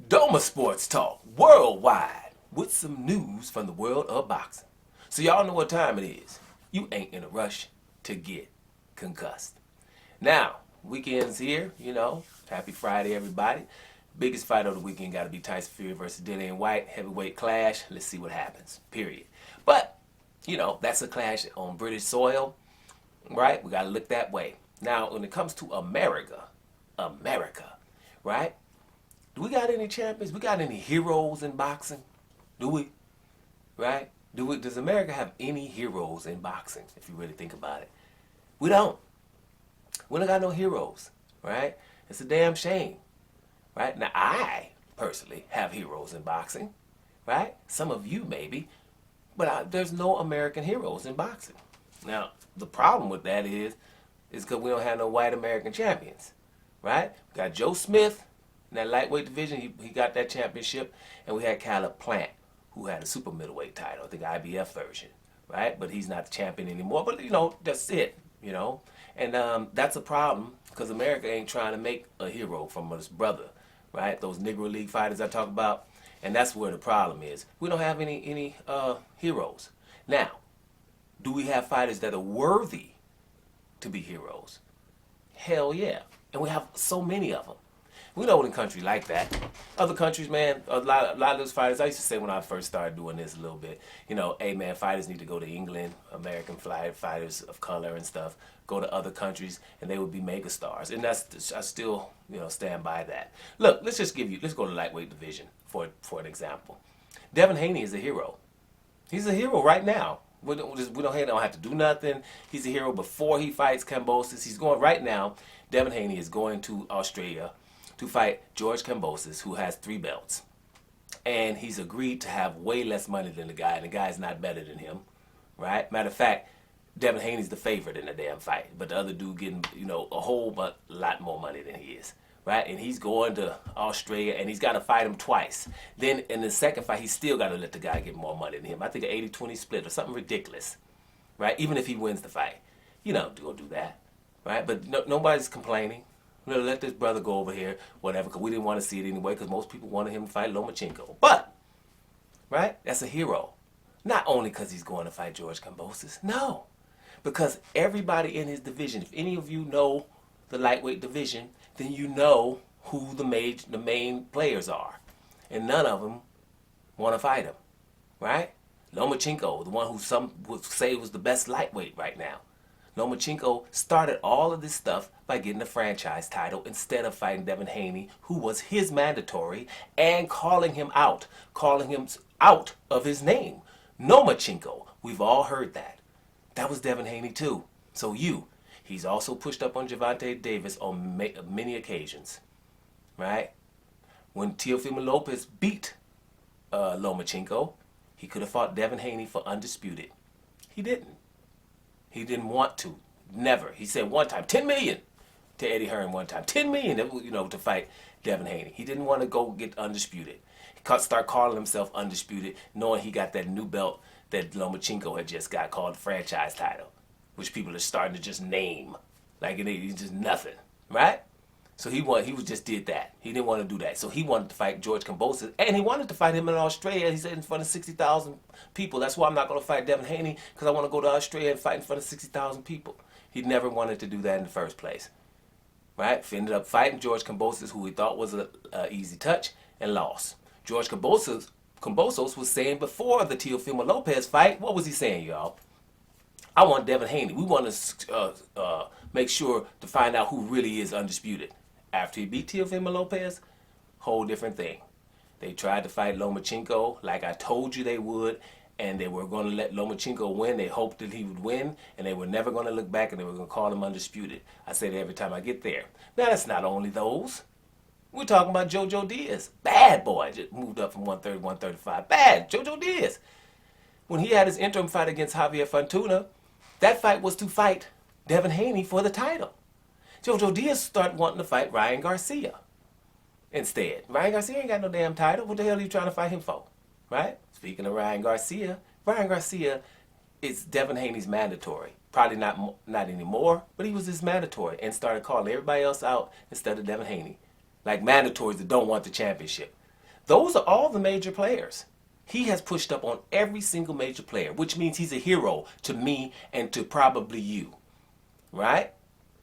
Doma Sports Talk worldwide with some news from the world of boxing. So y'all know what time it is. You ain't in a rush to get concussed. Now, weekend's here, Happy Friday, everybody. Biggest fight of the weekend got to be Tyson Fury versus Dillian White. Heavyweight clash. Let's see what happens, period. But, that's a clash on British soil, right? We got to look that way. Now, when it comes to America, right? Do we got any champions? We got any heroes in boxing? Do we? Right? Does America have any heroes in boxing, if you really think about it? We don't. We don't got no heroes, right? It's a damn shame, right? Now, I personally have heroes in boxing, right? Some of you maybe, but there's no American heroes in boxing. Now, the problem with that is because we don't have no white American champions, right? We got Joe Smith in that lightweight division. He got that championship, and we had Caleb Plant, who had a super middleweight title, I think IBF version, right? But he's not the champion anymore. But that's it, And that's a problem because America ain't trying to make a hero from his brother, right? Those Negro League fighters I talk about, and that's where the problem is. We don't have any heroes. Now, do we have fighters that are worthy to be heroes? Hell yeah, and we have so many of them. We know in a country like that. Other countries, man, a lot of those fighters, I used to say when I first started doing this a little bit, hey man, fighters need to go to England, American fighters of color and stuff, go to other countries, and they would be mega stars. And I still, stand by that. Look, let's go to lightweight division for an example. Devin Haney is a hero. He's a hero right now. We don't have to do nothing. He's a hero before he fights Kambosos. He's going right now. Devin Haney is going to Australia to fight George Kambosos, who has 3 belts. And he's agreed to have way less money than the guy, and the guy's not better than him, right? Matter of fact, Devin Haney's the favorite in the damn fight, but the other dude getting, a whole lot more money than he is, right? And he's going to Australia, and he's got to fight him twice. Then in the second fight, he's still got to let the guy get more money than him. I think an 80-20 split or something ridiculous, right? Even if he wins the fight. Go do that, right? But nobody's complaining. Let this brother go over here, whatever, because we didn't want to see it anyway, because most people wanted him to fight Lomachenko. But, right, that's a hero. Not only because he's going to fight George Kambosos, no. Because everybody in his division, if any of you know the lightweight division, then you know who the main players are. And none of them want to fight him, right? Lomachenko, the one who some would say was the best lightweight right now. Lomachenko started all of this stuff by getting a franchise title instead of fighting Devin Haney, who was his mandatory, and calling him out of his name. Lomachenko, we've all heard that. That was Devin Haney too. So he's also pushed up on Gervonta Davis on many occasions, right? When Teofimo Lopez beat Lomachenko, he could have fought Devin Haney for undisputed. He didn't. He didn't want to. Never. He said one time, 10 million to Eddie Hearn one time. 10 million, to fight Devin Haney. He didn't want to go get undisputed. He start calling himself undisputed, knowing he got that new belt that Lomachenko had just got called the franchise title, which people are starting to just name. Like it's just nothing, right? So he just did that. He didn't want to do that. So he wanted to fight George Kambosos, and he wanted to fight him in Australia. He said in front of 60,000 people. That's why I'm not going to fight Devin Haney, because I want to go to Australia and fight in front of 60,000 people. He never wanted to do that in the first place, right? He ended up fighting George Kambosos, who he thought was an easy touch, and lost. George Kambosos was saying before the Teofimo Lopez fight, what was he saying, y'all? I want Devin Haney. We want to make sure to find out who really is undisputed. After he beat Teofimo Lopez, whole different thing. They tried to fight Lomachenko like I told you they would, and they were going to let Lomachenko win. They hoped that he would win, and they were never going to look back, and they were going to call him undisputed. I say that every time I get there. Now, that's not only those. We're talking about Jojo Diaz. Bad boy. Just moved up from 130 to 135. Bad. Jojo Diaz. When he had his interim fight against Javier Fortuna, that fight was to fight Devin Haney for the title. Jojo Diaz started wanting to fight Ryan Garcia instead. Ryan Garcia ain't got no damn title. What the hell are you trying to fight him for? Right? Speaking of Ryan Garcia is Devin Haney's mandatory. Probably not anymore, but he was his mandatory and started calling everybody else out instead of Devin Haney. Like mandatories that don't want the championship. Those are all the major players. He has pushed up on every single major player, which means he's a hero to me and to probably you, right?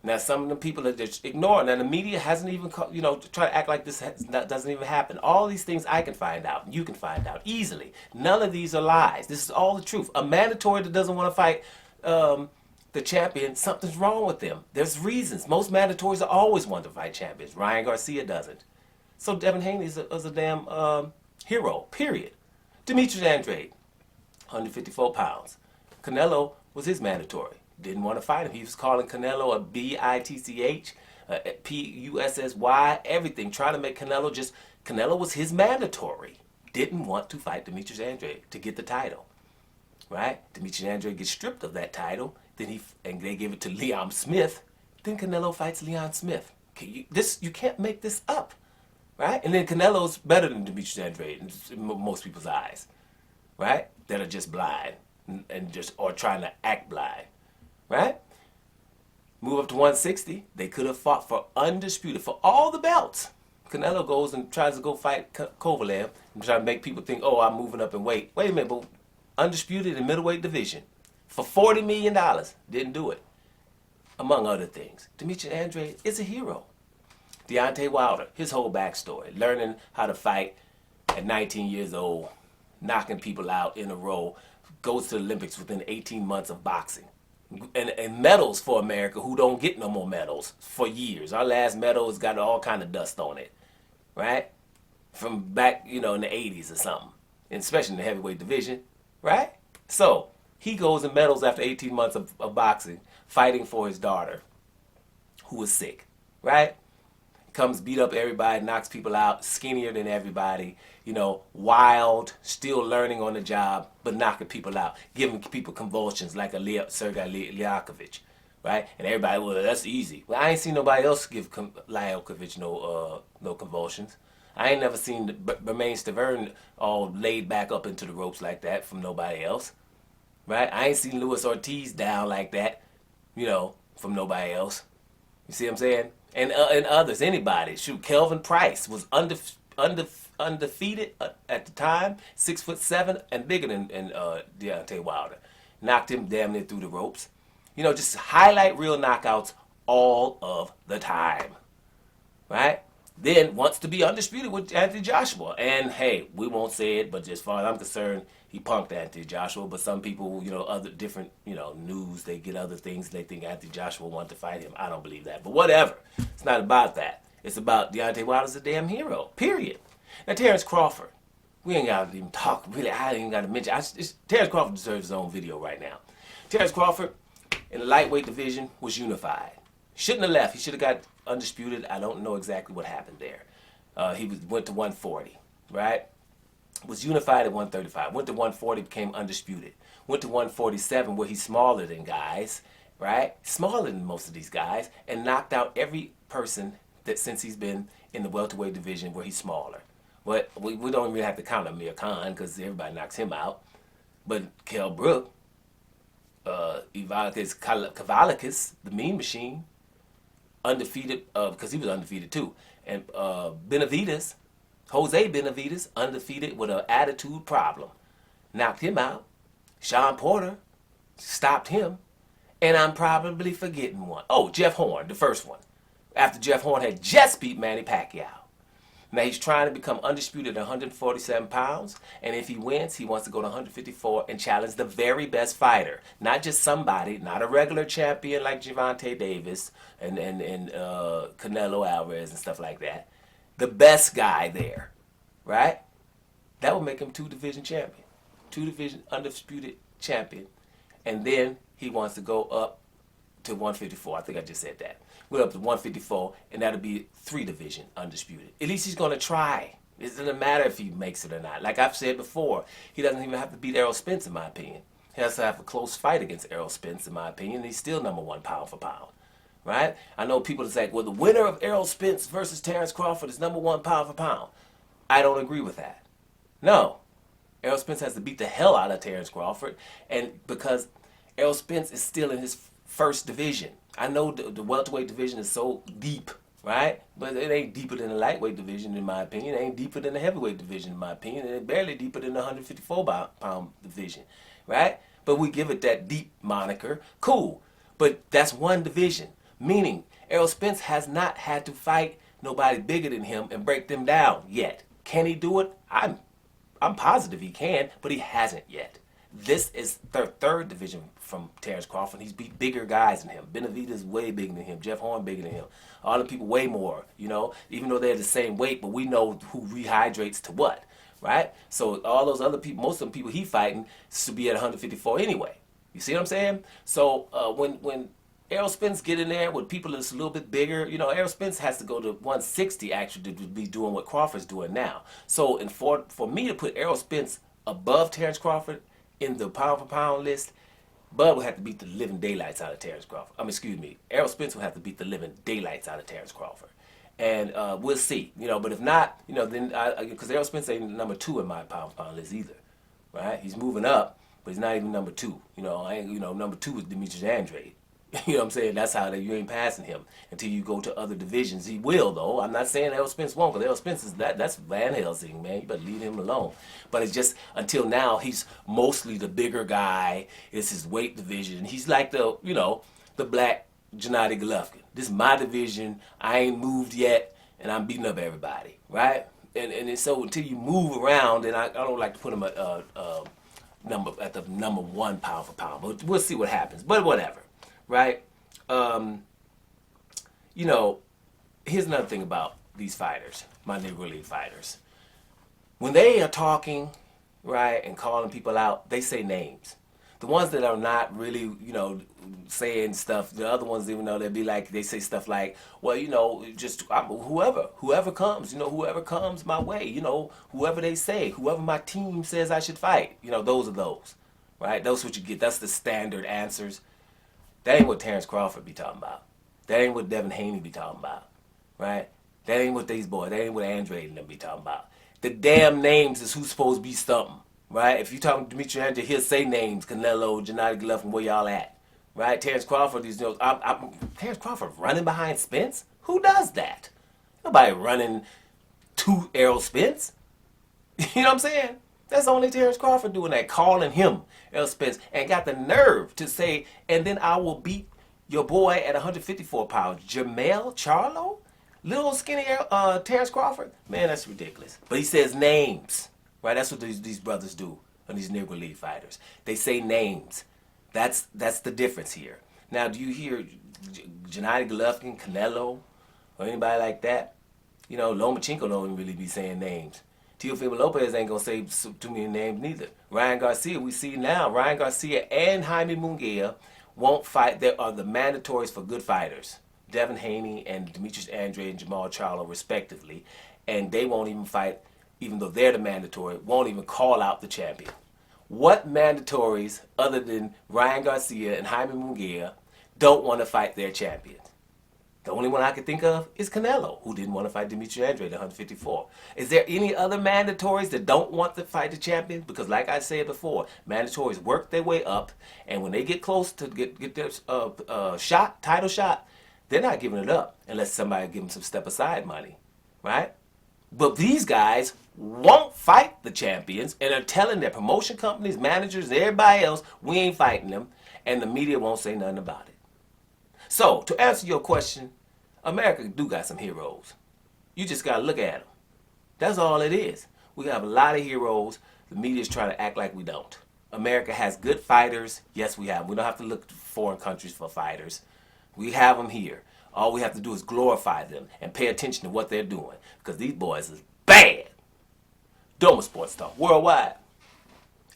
Now, some of the people are just ignoring. Now, the media hasn't even, try to act like this doesn't even happen. All these things I can find out, and you can find out easily. None of these are lies. This is all the truth. A mandatory that doesn't want to fight the champion, something's wrong with them. There's reasons. Most mandatories are always want to fight champions. Ryan Garcia doesn't. So Devin Haney is a damn hero, period. Demetrius Andrade, 154 pounds. Canelo was his mandatory. Didn't want to fight him. He was calling Canelo a B-I-T-C-H, P-U-S-S-Y, everything. Trying to make Canelo was his mandatory. Didn't want to fight Demetrius Andrade to get the title. Right? Demetrius Andrade gets stripped of that title. And they give it to Leon Smith. Then Canelo fights Leon Smith. You can't make this up. Right? And then Canelo's better than Demetrius Andrade in most people's eyes. Right? That are just blind or trying to act blind. Right? Move up to 160. They could have fought for undisputed, for all the belts. Canelo goes and tries to go fight Kovalev and try to make people think, oh, I'm moving up in weight. Wait a minute, but undisputed in middleweight division for $40 million. Didn't do it. Among other things. Demetrius Andrade is a hero. Deontay Wilder, his whole backstory, learning how to fight at 19 years old, knocking people out in a row, goes to the Olympics within 18 months of boxing. And medals for America, who don't get no more medals for years. Our last medal has got all kind of dust on it, right? From back, in the 80s or something, and especially in the heavyweight division, right? So he goes and medals after 18 months of boxing, fighting for his daughter, who was sick, right? Comes, beat up everybody, knocks people out, skinnier than everybody, wild, still learning on the job, but knocking people out, giving people convulsions like a Sergei Liakovich, right? And everybody, well, that's easy. Well, I ain't seen nobody else give Liakovich no convulsions. I ain't never seen Bermain Stavern all laid back up into the ropes like that from nobody else, right? I ain't seen Luis Ortiz down like that, from nobody else. You see what I'm saying? And others, anybody. Shoot, Kelvin Price was undefeated at the time, 6'7" and bigger than Deontay Wilder. Knocked him damn near through the ropes. Just highlight real knockouts all of the time, right? Then wants to be undisputed with Anthony Joshua. And hey, we won't say it, but as far as I'm concerned, he punked Anthony Joshua. But some people, other different, news, they get other things. They think Anthony Joshua wanted to fight him. I don't believe that. But whatever. It's not about that. It's about Deontay Wilder's a damn hero. Period. Now, Terence Crawford. We ain't got to even talk. Really, I ain't even got to mention. Terence Crawford deserves his own video right now. Terence Crawford, in the lightweight division, was unified. Shouldn't have left. He should have got undisputed. I don't know exactly what happened there. He went to 140, right? Was unified at 135. Went to 140, became undisputed. Went to 147, where he's smaller than guys, right? Smaller than most of these guys, and knocked out every person that since he's been in the welterweight division where he's smaller. But we don't even have to count Amir Khan because everybody knocks him out. But Kell Brook, Ivalis Kavalikis, the Mean Machine, undefeated, because he was undefeated too. And Benavidez, Jose Benavidez, undefeated with an attitude problem. Knocked him out. Sean Porter stopped him. And I'm probably forgetting one. Oh, Jeff Horn, the first one. After Jeff Horn had just beat Manny Pacquiao. Now he's trying to become undisputed at 147 pounds. And if he wins, he wants to go to 154 and challenge the very best fighter. Not just somebody, not a regular champion like Gervonta Davis and Canelo Alvarez and stuff like that. The best guy there, right? That would make him two-division champion. Two-division undisputed champion. And then he wants to go up to 154. I think I just said that. Went up to 154, and that'll be three-division undisputed. At least he's going to try. It doesn't matter if he makes it or not. Like I've said before, he doesn't even have to beat Errol Spence, in my opinion. He has to have a close fight against Errol Spence, in my opinion, and he's still number one pound for pound. Right? I know people that say, well, the winner of Errol Spence versus Terence Crawford is number one pound for pound. I don't agree with that. No. Errol Spence has to beat the hell out of Terence Crawford, and because Errol Spence is still in his first division. I know the welterweight division is so deep, right? But it ain't deeper than the lightweight division, in my opinion. It ain't deeper than the heavyweight division, in my opinion. And it's barely deeper than the 154-pound division, right? But we give it that deep moniker. Cool. But that's one division, meaning Errol Spence has not had to fight nobody bigger than him and break them down yet. Can he do it? I'm positive he can, but he hasn't yet. This is third division from Terence Crawford. He's beat bigger guys than him. Benavidez way bigger than him. Jeff Horn bigger than him. All the people way more, you know, even though they're the same weight, but we know who rehydrates to what, right? So all those other people, most of the people he fighting should be at 154 anyway. You see what I'm saying? So when Errol Spence get in there with people that's a little bit bigger, you know, Errol Spence has to go to 160 actually to be doing what Crawford's doing now. So for me to put Errol Spence above Terence Crawford in the pound for pound list, Bud would have to beat the living daylights out of Terence Crawford. Errol Spence would have to beat the living daylights out of Terence Crawford. And we'll see, you know, but if not, you know, then because Errol Spence ain't number 2 in my pound for pound list either, right? He's moving up, but he's not even number 2. You know, number 2 is Demetrius Andrade. You know what I'm saying? That's how you ain't passing him until you go to other divisions. He will, though. I'm not saying Errol Spence won't, because Errol Spence is that's Van Helsing, man. You better leave him alone. But it's just until now, he's mostly the bigger guy. It's his weight division. He's like the, you know, the black Gennady Golovkin. This is my division. I ain't moved yet, and I'm beating up everybody, right? And so until you move around, and I don't like to put him at the number 1 pound for pound, but we'll see what happens. But whatever. Right? You know, here's another thing about these fighters, my Negro League fighters. When they are talking, right, and calling people out, they say names. The ones that are not really, you know, saying stuff, the other ones, even though they say stuff like, well, you know, just whoever comes, you know, whoever comes my way, you know, whoever they say, whoever my team says I should fight, you know, those are those, right? Those what you get. That's the standard answers. That ain't what Terence Crawford be talking about. That ain't what Devin Haney be talking about, right? That ain't what these boys, that ain't what Andrade and them be talking about. The damn names is who's supposed to be something, right? If you talking to Demetrius Andrade, he'll say names, Canelo, Gennady Golovkin, where y'all at, right? Terence Crawford, these, you know, Terence Crawford running behind Spence? Who does that? Nobody running to Errol Spence. You know what I'm saying? That's only Terence Crawford doing that, calling him Errol Spence, and got the nerve to say, and then I will beat your boy at 154 pounds, Jermell Charlo? Little skinny Terence Crawford? Man, that's ridiculous. But he says names, right? That's what these brothers do, and these Negro League fighters. They say names. That's the difference here. Now, do you hear Gennady Golovkin, Canelo, or anybody like that? You know, Lomachenko don't even really be saying names. Teofimo Lopez ain't going to say too many names neither. Ryan Garcia, we see now, Ryan Garcia and Jaime Munguia won't fight. They are the mandatories for good fighters. Devin Haney and Demetrius Andrade and Jamal Charlo, respectively. And they won't even fight, even though they're the mandatory, won't even call out the champion. What mandatories, other than Ryan Garcia and Jaime Munguia, don't want to fight their champions? The only one I can think of is Canelo, who didn't want to fight Demetrius Andrade at 154. Is there any other mandatories that don't want to fight the champion? Because like I said before, mandatories work their way up, and when they get close to get their title shot, they're not giving it up unless somebody give them some step-aside money, right? But these guys won't fight the champions and are telling their promotion companies, managers, everybody else, we ain't fighting them, and the media won't say nothing about it. So, to answer your question, America do got some heroes. You just got to look at them. That's all it is. We have a lot of heroes. The media's trying to act like we don't. America has good fighters. Yes, we have. We don't have to look to foreign countries for fighters. We have them here. All we have to do is glorify them and pay attention to what they're doing, because these boys is bad. Doma Sports Talk Worldwide.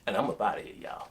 And I'm up out of here, y'all.